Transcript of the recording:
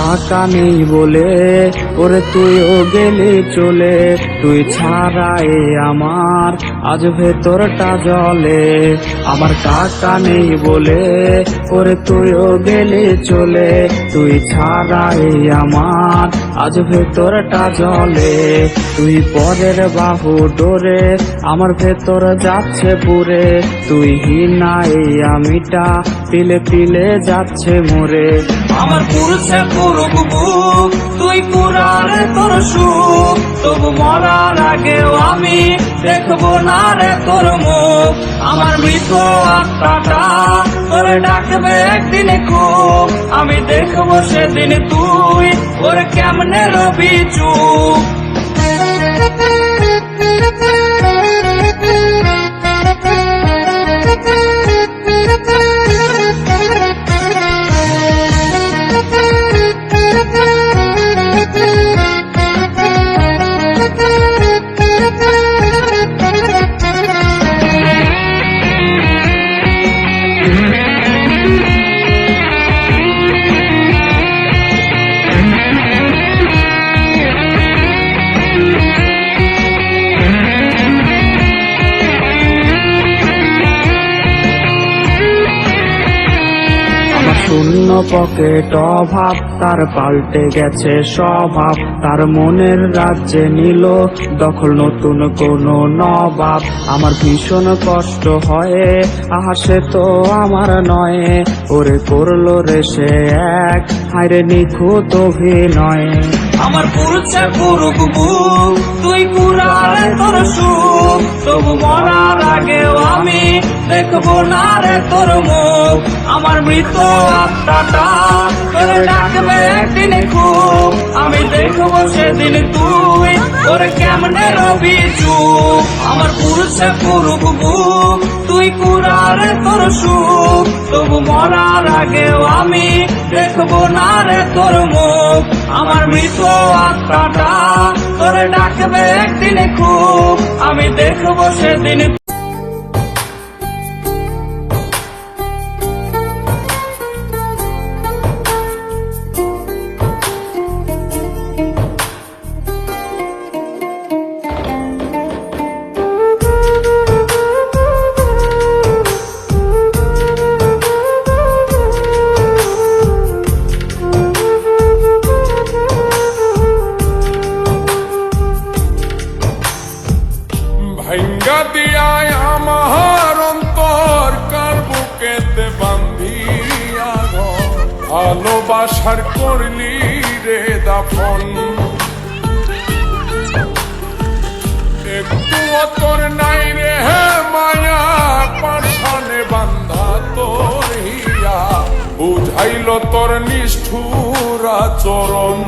টাকা নেই বলে ওরে তুইও গেলি চলে, তুই ছাড়াই আমার আজ ভেতরটা জলে। আমার টাকা নেই বলে ওরে তুইও গেলি চলে, তুই ছাড়াই আমার আজ ভেতরটা জলে। তুই পরের বাহু ডোরে আমার ভেতর যাচ্ছে পুরে, তুই হিনাই আমিটা পিলে পিলে যাচ্ছে মোরে। আমার পুরুষে পুরুক বুক, তুই কুরারে তোর সুখ, তবু মরার আগেও আমি দেখবো না রে তোর মুখ। আমার মৃত আত্মাটা তোরে ডাকবে একদিন খুব, আমি দেখবো সেদিন তুই ওরে কেমনে রবি চুপ। শূন্য পকেট অভাব তার পাল্টে গেছে স্বভাব, তার মনের রাজ্যে নিল দখল নতুন কোন নবাব। আমার ভীষণ কষ্ট হয়, আহা সে তো আমার নয়, ওরে করলো রে সে এক হায়রে নিখুঁত অভিনয়। আমার পুরুষে পুরুক বুক, তুই কুরারে তোর সুখ, তবু মরার আগেও আমি দেখবো না রে তোর মুখ। আমার মৃত আত্মাটা তোরে ডাকবে একদিন খুব, আমি দেখবো সেদিন তুই ওরে কেমনে রবি চুপ। আমার পুরুষে পুরুক বুক, তুই কুরারে তোর সুখ, তবু মরার আগেও আমি দেখবো না রে তোর মুখ। আমার মৃত আত্মাটা তোরে ডাকবে একদিন খুব, আমি দেখবো সেদিন। ভাঙ্গা দিয়ায় আমার অন্তর কার বুকেতে বান্ধিয়া ঘর, ভালোবাসার করলি রে দাফন। একটু তোর নাই রে হে মায়া, পাশানে বান্ধা তোর হিয়া, বুঝাইল তোর নিষ্ঠুর আচরণ।